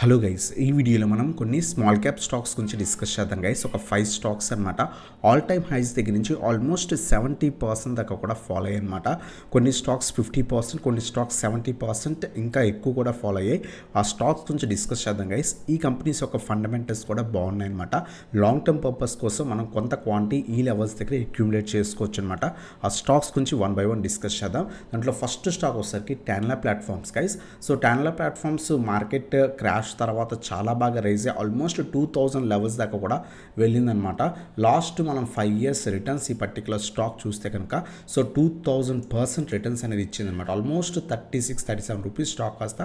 Hello guys, ఈ వీడియోలో మనం కొన్ని స్మాల్ క్యాప్ స్టాక్స్ గురించి డిస్కస్ చేద్దాం గైస్. ఒక 5 స్టాక్స్ అనమాట. ఆల్ టైమ్ హైస్ దగ్గర నుంచి ఆల్మోస్ట్ 70% దాకా కూడా ఫాలో అయ్యాయి అనమాట. కొన్ని స్టాక్స్ 50%, కొన్ని స్టాక్స్ 70%, ఇంకా ఎక్కువ కూడా ఫాలో అయ్యాయి. ఆ స్టాక్స్ గురించి డిస్కస్ చేద్దాం గైస్. ఈ కంపెనీస్ యొక్క ఫండమెంటల్స్ కూడా బాగున్నాయి అనమాట. లాంగ్ టర్మ్ పర్పస్ కోసం మనం కొంత క్వాంటిటీ ఈ లెవెల్స్ దగ్గర అక్యూములేట్ చేసుకోవచ్చు అనమాట. ఆ స్టాక్స్ గురించి వన్ బై వన్ డిస్కస్ చేద్దాం. దాంట్లో ఫస్ట్ స్టాక్ వచ్చేసరికి టాన్లా platforms guys. So టాన్లా platforms market crash తర్వాత చాలా బాగా రైజ్ అయ్యి ఆల్మోస్ట్ 2000 లెవెల్స్ దాకా కూడా వెళ్ళిందనమాట. లాస్ట్ మనం 5 years రిటర్న్స్ ఈ పర్టికులర్ స్టాక్ చూస్తే కనుక సో 2000% రిటర్న్స్ అనేది ఇచ్చిందనమాట. ఆల్మోస్ట్ 37 రూపీస్ స్టాక్ కాస్త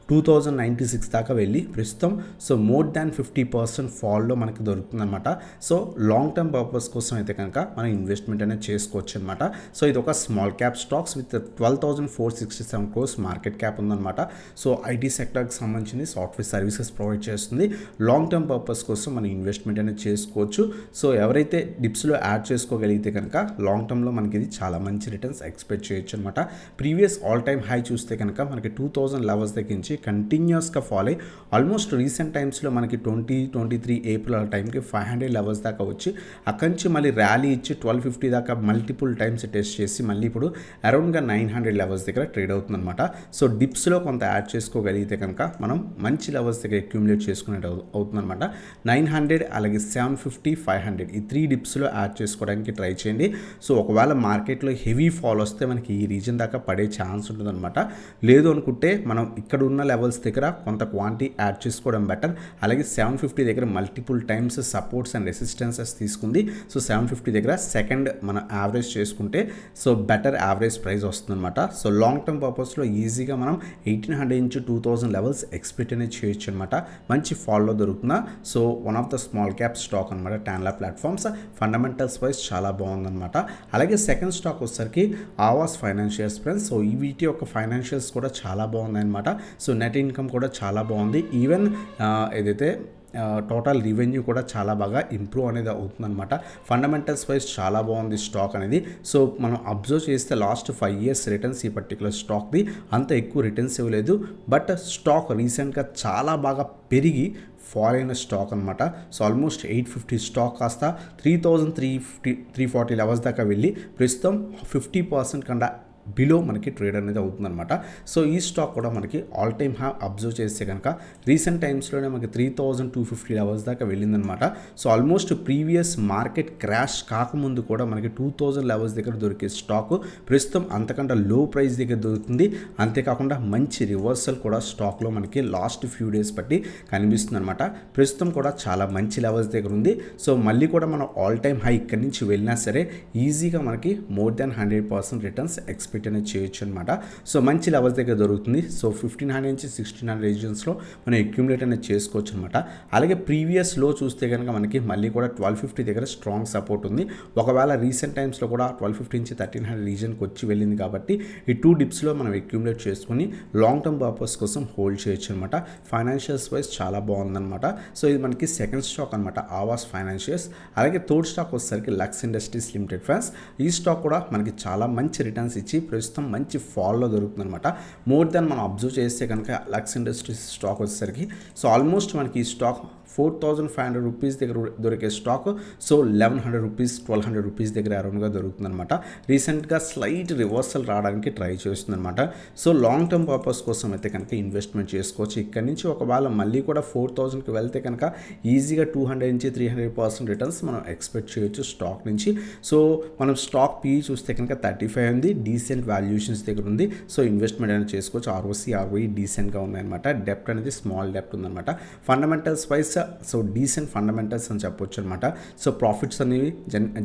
2096 దాకా వెళ్ళి ప్రస్తుతం సో మోర్ దాన్ 50% ఫాల్లో మనకి దొరుకుతుందనమాట. సో లాంగ్ టర్మ్ పర్పస్ కోసం అయితే కనుక మనం ఇన్వెస్ట్మెంట్ అనేది చేసుకోవచ్చు అనమాట. సో ఇది ఒక small cap stocks with 12,467 crores market cap ఉందన్నమాట. సో ఐటీ సెక్టర్కి సంబంధించింది, సాఫ్ట్వేర్ సర్వీసెస్ ప్రొవైడ్ చేస్తుంది. లాంగ్ టర్మ్ పర్పస్ కోసం మనం ఇన్వెస్ట్మెంట్ అనేది చేసుకోవచ్చు. సో ఎవరైతే డిప్స్లో యాడ్ చేసుకోగలిగితే కనుక లాంగ్ టర్మ్లో మనకి ఇది చాలా మంచి రిటర్న్స్ ఎక్స్పెక్ట్ చేయొచ్చు అనమాట. ప్రీవియస్ ఆల్ టైమ్ హై చూస్తే కనుక మనకి 2000 లెవెల్స్ దగ్గర నుంచి కంటిన్యూస్గా ఫాలో అయ్యి ఆల్మోస్ట్ రీసెంట్ టైమ్స్లో మనకి 2023 ఏప్రిల్ టైంకి 500 లెవెల్స్ దాకా వచ్చి అక్కడి నుంచి మళ్ళీ ర్యాలీ ఇచ్చి 1250 దాకా మల్టిపుల్ టైమ్స్ టెస్ట్ చేసి మళ్ళీ ఇప్పుడు అరౌండ్గా 900 లెవెల్స్ దగ్గర ట్రేడ్ అవుతుందన్నమాట. సో డిప్స్లో కొంత యాడ్ చేసుకోగలిగితే కనుక మనం మంచి లెవెల్స్ దగ్గర అక్యూములేట్ చేసుకునేది అవుతుందన్నమాట. 900 అలాగే 750, 500 ఈ 3 డిప్స్లో యాడ్ చేసుకోవడానికి ట్రై చేయండి. సో ఒకవేళ మార్కెట్లో హెవీ ఫాల్ వస్తే మనకి ఈ రీజన్ దాకా పడే ఛాన్స్ ఉంటుందన్నమాట. లేదు అనుకుంటే మనం ఇక్కడ ఉన్న లెవెల్స్ దగ్గర కొంత క్వాంటిటీ యాడ్ చేసుకోవడం బెటర్. అలాగే 750 దగ్గర multiple times supports and resistances తీసుకుంది. సో 750 దగ్గర సెకండ్ మనం యావరేజ్ చేసుకుంటే సో బెటర్ యావరేజ్ ప్రైస్ వస్తుందన్నమాట. సో లాంగ్ టర్మ్ పర్పస్లో ఈజీగా మనం 1800 నుంచి 2000 లెవెల్స్ ఎక్స్పెక్ట్ అనేది చేయొచ్చు అనమాట. మంచి ఫాల్లో దొరుకుతుందా. So one of the small cap stock అనమాట టాన్లా ప్లాట్ఫామ్స్. ఫండమెంటల్స్ వైజ్ చాలా బాగుందన్నమాట. అలాగే సెకండ్ స్టాక్ వచ్చేసరికి ఆవాస్ ఫైనాన్షియల్స్ ఫ్రెండ్స్. సో ఈ వీటి యొక్క ఫైనాన్షియల్స్ కూడా చాలా బాగుందన్నమాట. సో నెట్ ఇన్కమ్ కూడా చాలా బాగుంది. ఈవెన్ ఏదైతే టోటల్ రెవెన్యూ కూడా చాలా బాగా ఇంప్రూవ్ అనేది అవుతుందన్నమాట. ఫండమెంటల్స్ వైజ్ చాలా బాగుంది స్టాక్ అనేది. సో మనం అబ్జర్వ్ చేస్తే లాస్ట్ 5 years రిటర్న్స్ ఈ పర్టికులర్ స్టాక్ది అంత ఎక్కువ రిటర్న్స్ ఇవ్వలేదు. బట్ స్టాక్ రీసెంట్గా చాలా బాగా పెరిగి ఫాల్ అయిన స్టాక్ అనమాట. సో ఆల్మోస్ట్ 850 స్టాక్ కాస్త 3,340 లెవెల్స్ దాకా వెళ్ళి ప్రస్తుతం 50% కన్నా బిలో మనకి ట్రేడ్ అనేది అవుతుందన్నమాట. సో ఈ స్టాక్ కూడా మనకి ఆల్ టైమ్ హై అబ్జర్వ్ చేస్తే కనుక రీసెంట్ టైమ్స్లోనే మనకి 3,250 లెవెల్స్ దాకా వెళ్ళిందనమాట. So almost previous market crash కాకముందు కూడా మనకి 2000 లెవెల్స్ దగ్గర దొరికే స్టాక్ ప్రస్తుతం అంతకంటే లో ప్రైస్ దగ్గర దొరుకుతుంది. అంతేకాకుండా మంచి రివర్సల్ కూడా స్టాక్లో మనకి లాస్ట్ ఫ్యూ డేస్ బట్టి కనిపిస్తుంది అనమాట. ప్రస్తుతం కూడా చాలా మంచి లెవెల్స్ దగ్గర ఉంది. సో మళ్ళీ కూడా మనం ఆల్ టైమ్ హై ఇక్కడి నుంచి వెళ్ళినా సరే ఈజీగా మనకి మోర్ దాన్ 100% రిటర్న్స్ ఎక్స్పెక్ట్ అనేది చేయొచ్చు అనమాట. సో మంచి లెవెల్స్ దగ్గర దొరుకుతుంది. సో 1500 నుంచి 1600 రీజన్స్లో మనం అక్యూములేట్ అనేది చేసుకోవచ్చు అనమాట. అలాగే ప్రీవియస్ లో చూస్తే కనుక మనకి మళ్ళీ కూడా 1250 దగ్గర స్ట్రాంగ్ సపోర్ట్ ఉంది. ఒకవేళ రీసెంట్ టైమ్స్లో కూడా 1250 నుంచి 1300 రీజన్కి వచ్చి వెళ్ళింది కాబట్టి ఈ 2 డిప్స్లో మనం అక్యూములేట్ చేసుకుని లాంగ్ టర్మ్ పర్పస్ కోసం హోల్డ్ చేయొచ్చు అనమాట. ఫైనాన్షియల్స్ వైజ్ చాలా బాగుందన్నమాట. సో ఇది మనకి సెకండ్ స్టాక్ అనమాట ఆవాస్ ఫైనాన్షియల్స్. అలాగే థర్డ్ స్టాక్ వచ్చేసరికి లక్స్ ఇండస్ట్రీస్ లిమిటెడ్ ఫ్రెండ్స్. ఈ స్టాక్ కూడా మనకి చాలా మంచి రిటర్న్స్ ఇచ్చి ప్రస్తుతం మంచి ఫాల్లో దొరుకుతుంది అనమాట. మోర్ దాన్ మనం అబ్జర్వ్ చేస్తే కనుక లక్స్ ఇండస్ట్రీస్ స్టాక్ వచ్చేసరికి సో ఆల్మోస్ట్ మనకి ఈ స్టాక్ 4,500 రూపీస్ దగ్గర దొరికే స్టాక్ సో 1,100 రూపీస్ 1,200 రూపీస్ దగ్గర అరౌండ్గా దొరుకుతుందన్నమాట. రీసెంట్గా స్లైట్ రివర్సల్ రావడానికి ట్రై చేస్తుందన్నమాట. సో లాంగ్ టర్మ్ పర్పస్ కోసం అయితే కనుక ఇన్వెస్ట్మెంట్ చేసుకోవచ్చు. ఇక్కడ నుంచి ఒకవేళ మళ్ళీ కూడా 4,000కి వెళ్తే కనుక ఈజీగా 200 నుంచి 300% రిటర్న్స్ మనం ఎక్స్పెక్ట్ చేయొచ్చు స్టాక్ నుంచి. సో మనం స్టాక్ పీఈ చూస్తే కనుక 35 ఉంది. డీసెంట్ వాల్యుయేషన్స్ దగ్గర ఉంది. సో ఇన్వెస్ట్మెంట్ అనేది చేసుకోవచ్చు. ఆర్ఓసి ఆర్ఓఈ డీసెంట్గా ఉన్నాయన్నమాట. డెప్ట్ అనేది స్మాల్ డెప్ట్ ఉందన్నమాట. Fundamentals wise so decent fundamentals అని చెప్పొచ్చు అనమాట. సో ప్రాఫిట్స్ అనేవి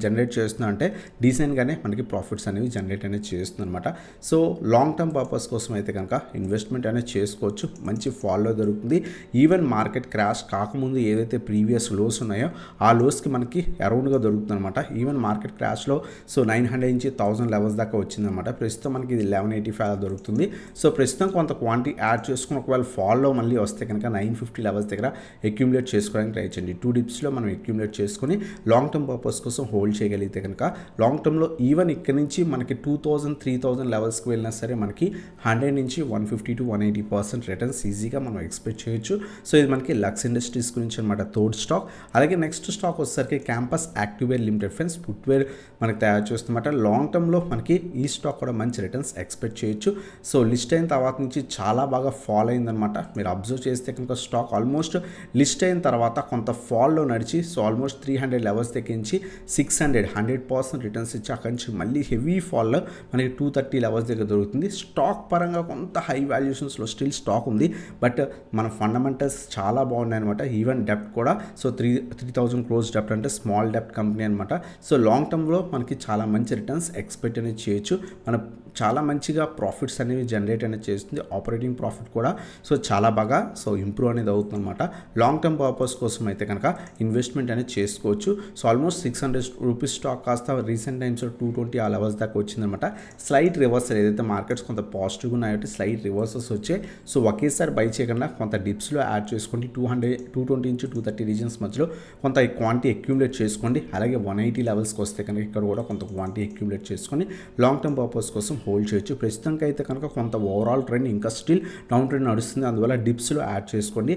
జనరేట్ చేస్తున్నా అంటే డీసెంట్గానే మనకి ప్రాఫిట్స్ అనేవి జనరేట్ అనేది చేస్తుంది అనమాట. సో లాంగ్ టర్మ్ పర్పస్ కోసం అయితే కనుక ఇన్వెస్ట్మెంట్ అనేది చేసుకోవచ్చు. మంచి ఫాల్లో దొరుకుతుంది. ఈవెన్ మార్కెట్ క్రాష్ కాకముందు ఏదైతే ప్రీవియస్ లోస్ ఉన్నాయో ఆ లోస్కి మనకి అరౌండ్గా దొరుకుతుంది అనమాట. ఈవెన్ మార్కెట్ క్రాష్లో సో 900 నుంచి 1000 లెవెల్స్ దాకా వచ్చిందనమాట. ప్రస్తుతం మనకి ఇది 1185 దొరుకుతుంది. సో ప్రస్తుతం కొంత క్వాంటిటీ యాడ్ చేసుకుని ఒకవేళ ఫాల్లో మళ్ళీ వస్తే కనుక 950 లెవెల్స్ దగ్గర అక్యూములేట్ అక్యుములేట్ చేసుకోవడానికి ట్రై చేయండి. 2 డిప్స్లో మనం అక్యుములేట్ చేసుకొని లాంగ్ టర్మ్ పర్పస్ కోసం హోల్డ్ చేయగలిగితే కనుక లాంగ్ టర్మ్లో ఈవెన్ ఇక్కడ నుంచి మనకి 2000 3000 లెవెల్స్కి వెళ్ళినా సరే మనకి 100 నుంచి 150 to 180% రిటర్న్స్ ఈజీగా మనం ఎక్స్పెక్ట్ చేయొచ్చు. సో ఇది మనకి లక్స్ ఇండస్ట్రీస్ గురించి అనమాట థర్డ్ స్టాక్. అలాగే నెక్స్ట్ స్టాక్ వచ్చేసరికి campus activewear limited friends, footwear మనకి తయారు చేస్తున్నమాట. లాంగ్ టర్మ్లో మనకి ఈ స్టాక్ కూడా మంచి రిటర్న్స్ ఎక్స్పెక్ట్ చేయొచ్చు. సో లిస్ట్ అయిన తర్వాత నుంచి చాలా బాగా ఫాల్ అయిందనమాట. మీరు అబ్జర్వ్ చేస్తే కనుక స్టాక్ ఆల్మోస్ట్ లిస్ట్ అయిన తర్వాత కొంత ఫాల్లో నడిచి సో ఆల్మోస్ట్ 300 లెవెల్స్ తెగించి 100% రిటర్న్స్ ఇచ్చి అక్కడి నుంచి మళ్ళీ హెవీ ఫాల్లో మనకి 230 లెవెల్స్ దగ్గర దొరుకుతుంది. స్టాక్ పరంగా కొంత హై వాల్యుయేషన్స్లో స్టిల్ స్టాక్ ఉంది, బట్ మన ఫండమెంటల్స్ చాలా బాగున్నాయి అనమాట. ఈవెన్ డెప్ట్ కూడా సో 3000 క్రోర్స్ డెప్ట్ అంటే స్మాల్ డెప్ట్ కంపెనీ అనమాట. సో లాంగ్ టర్మ్లో మనకి చాలా మంచి రిటర్న్స్ ఎక్స్పెక్ట్ అనేది చేయొచ్చు. మన చాలా మంచిగా ప్రాఫిట్స్ అనేవి జనరేట్ అనేది చేస్తుంది. ఆపరేటింగ్ ప్రాఫిట్ కూడా సో చాలా బాగా సో ఇంప్రూవ్ అనేది అవుతుంది అనమాట. లాంగ్ టర్మ్ పర్పస్ కోసం అయితే కనుక ఇన్వెస్ట్మెంట్ అనేది చేసుకోవచ్చు. సో ఆల్మోస్ట్ 600 రూపీస్ స్టాక్ కాస్త రీసెంట్ టైమ్స్లో 220 ఆ లెవెల్స్ దాకా వచ్చిందనమాట. స్లైట్ రివర్సల్ ఏదైతే మార్కెట్స్ కొంత పాజిటివ్గా ఉన్నాయో స్లైట్ రివర్సల్స్ వచ్చాయి. సో ఒకేసారి బై చేయకుండా కొంత డిప్స్లో యాడ్ చేసుకోండి. 220 నుంచి 230 రీజన్స్ మధ్యలో కొంత క్వాంటిటీ అక్యూములేట్ చేసుకోండి. అలాగే 180 లెవెల్స్కి వస్తే కనుక ఇక్కడ కూడా కొంత క్వాంటిటీ అక్యూములేట్ చేసుకొని లాంగ్ టర్మ్ పర్పస్ కోసం హోల్డ్ చేయొచ్చు. ప్రస్తుతానికి అయితే కనుక కొంత ఓవరాల్ ట్రెండ్ ఇంకా స్టిల్ డౌన్ ట్రెండ్ నడుస్తుంది. అందువల్ల డిప్స్లో యాడ్ చేసుకొని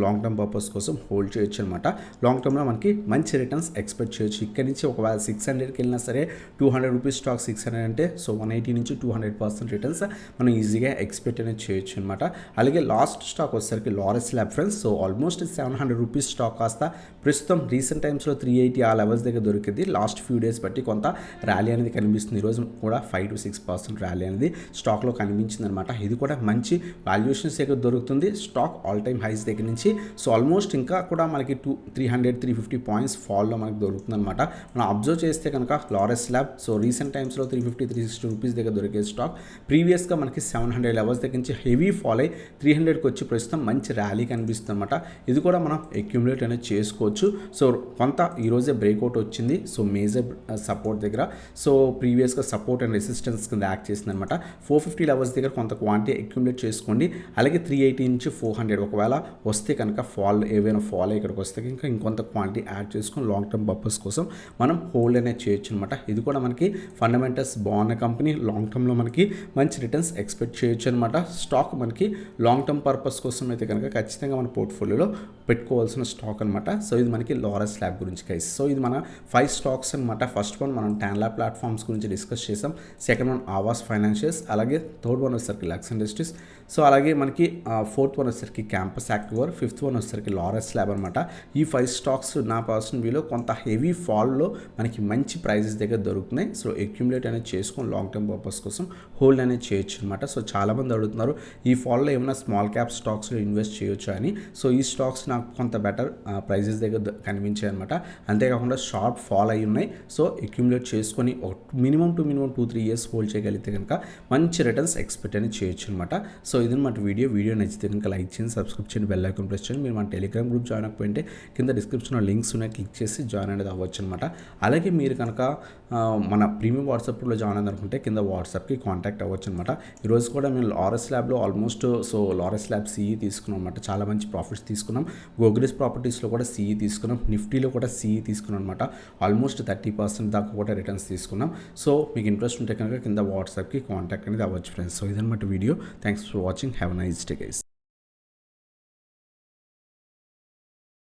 లాంగ్ టర్మ్ పర్పస్ కోసం హోల్డ్ చేయొచ్చు అనమాట. లాంగ్ టర్మ్లో మనకి మంచి రిటర్న్స్ ఎక్స్పెక్ట్ చేయొచ్చు. ఇక్కడ నుంచి ఒకవేళ 600కి వెళ్ళినా సరే 200 రూపీస్ స్టాక్ 600 అంటే సో 180 నుంచి 200% రిటర్న్స్ మనం ఈజీగా ఎక్స్పెక్ట్ అనేది చేయొచ్చు అనమాట. అలాగే లాస్ట్ స్టాక్ వచ్చేసరికి Laurus lab friends. So almost 700 rupees stock కాస్త ప్రస్తుతం రీసెంట్ టైమ్స్లో 380 ఆ లెవెల్స్ దగ్గర దొరికింది. లాస్ట్ ఫ్యూ డేస్ బట్టి కొంత ర్యాలీ అనేది కనిపిస్తుంది. ఈరోజు కూడా 5 to 6% ర్యాలీ అనేది స్టాక్లో కనిపించింది అనమాట. ఇది కూడా మంచి వాల్యుయేషన్స్ దగ్గర దొరుకుతుంది. స్టాక్ ఆల్ టైమ్ హైస్ దగ్గర నుంచి సో ఆల్మోస్ట్ ఇంకా కూడా మనకి 300-350 పాయింట్స్ ఫాల్లో మనకి దొరుకుతుంది అనమాట. మనం అబ్జర్వ్ చేస్తే కనుక లారస్ ల్యాబ్ సో రీసెంట్ టైమ్స్లో 350-360 రూపీస్ దగ్గర దొరికే స్టాక్ ప్రీవియస్గా మనకి 700 లెవెల్స్ దగ్గర నుంచి హెవీ ఫాల్ అయ్యి 300కి వచ్చి ప్రస్తుతం మంచి ర్యాలీ కనిపిస్తుంది అనమాట. ఇది కూడా మనం అక్యుములేట్ అనేది చేసుకోవచ్చు. సో కొంత ఈరోజే బ్రేక్అవుట్ వచ్చింది. సో మేజర్ సపోర్ట్ దగ్గర సో ప్రీవియస్గా సపోర్ట్ అండ్ రెసిస్టెన్స్ కింద యాక్ట్ చేసింది అనమాట. 450 లెవెల్స్ దగ్గర కొంత క్వాంటిటీ అక్యుములేట్ చేసుకోండి. అలాగే 380 నుంచి 400 ఒకవేళ వస్తే కనుక ఏవైనా ఫాల్ ఇక్కడికి వస్తే కనుక ఇంకొంత క్వాంటిటీ యాడ్ చేసుకొని లాంగ్ టర్మ్ పర్పస్ కోసం మనం హోల్డ్ అనేది చేయొచ్చు అనమాట. ఇది కూడా మనకి ఫండమెంటల్స్ బాగున్న కంపెనీ. లాంగ్ టర్మ్లో మనకి మంచి రిటర్న్స్ ఎక్స్పెక్ట్ చేయొచ్చు అనమాట. స్టాక్ మనకి లాంగ్ టర్మ్ పర్పస్ కోసం అయితే కనుక ఖచ్చితంగా మన పోర్ట్ఫోలియోలో పెట్టుకోవాల్సిన స్టాక్ అనమాట. సో ఇది మనకి లారస్ ల్యాబ్ గురించి గైస్. సో ఇది మన 5 స్టాక్స్ అనమాట. ఫస్ట్ వన్ మనం టాన్లా ప్లాట్ఫామ్స్ గురించి డిస్కస్ చేసాం. Second one Awas financials. అలాగే థర్డ్ వన్ వచ్చేసరికి లక్స్ ఇండస్ట్రీస్. సో అలాగే మనకి ఫోర్త్ వన్ వచ్చేసరికి క్యాంపస్ యాక్టివేర్. ఫిఫ్త్ వన్ వచ్చేసరికి లారస్ ల్యాబ్ అనమాట. ఈ 5 స్టాక్స్ నా పర్సనల్ వ్యూలో కొంత హెవీ ఫాల్లో మనకి మంచి ప్రైజెస్ దగ్గర దొరుకుతున్నాయి. సో అక్యుములేట్ అనేది చేసుకొని లాంగ్ టర్మ్ పర్పస్ కోసం హోల్డ్ అనేది చేయొచ్చు అనమాట. సో చాలామంది అడుగుతున్నారు ఈ ఫాల్లో ఏమైనా స్మాల్ క్యాప్ స్టాక్స్లో ఇన్వెస్ట్ చేయొచ్చు అని. సో ఈ స్టాక్స్ నాకు కొంత బెటర్ ప్రైజెస్ దగ్గర కనిపించాయి అనమాట. అంతేకాకుండా షార్ప్ ఫాల్ అయి ఉన్నాయి. సో అక్యుములేట్ చేసుకొని మినిమం 2-3 ఇయర్స్ హోల్డ్ చేయగలిగితే కనుక మంచి రిటర్న్స్ ఎక్స్పెక్ట్ అనేది చేయొచ్చు అనమాట. సో ఇది మన వీడియో నచ్చితే కనుక లైక్ చేయండి, సబ్స్క్రైబ్ చేయండి, బెల్ ఐకాన్ ప్రెస్ చేయండి. మీరు మన టెలిగ్రామ్ గ్రూప్ జాయిన్ అవ్వకపోయింటే కింద డిస్క్రిప్షన్లో లింక్స్ ఉన్నాయి, క్లిక్ చేసి జాయిన్ అనేది అవ్వచ్చు అనమాట. అలాగే మీరు కనుక మన ప్రీమియం వాట్సాప్లో జాయిన్ అయిందనుకుంటే కింద వాట్సాప్కి కాంటాక్ట్ అవ్వచ్చు అనమాట. ఈరోజు కూడా మేము లారస్ ల్యాబ్లో almost so Laurus lab CE తీసుకున్నాం అనమాట. చాలా మంచి ప్రాఫిట్స్ తీసుకున్నాం. గోగ్రెస్ ప్రాపర్టీస్లో కూడా సిఈ తీసుకున్నాం. నిఫ్టీలో కూడా సిఈ తీసుకున్నాం అనమాట. ఆల్మోస్ట్ 30% దాకా కూడా రిటర్న్స్ తీసుకున్నాం. సో మీకు ఇంట్రెస్ట్ ఉంటే కనుక కింద వాట్సాప్కి కాంటాక్ట్ అనేది అవ్వచ్చు ఫ్రెండ్స్. సో ఇదన్నమాట video. Thanks for watching. Have a nice day guys.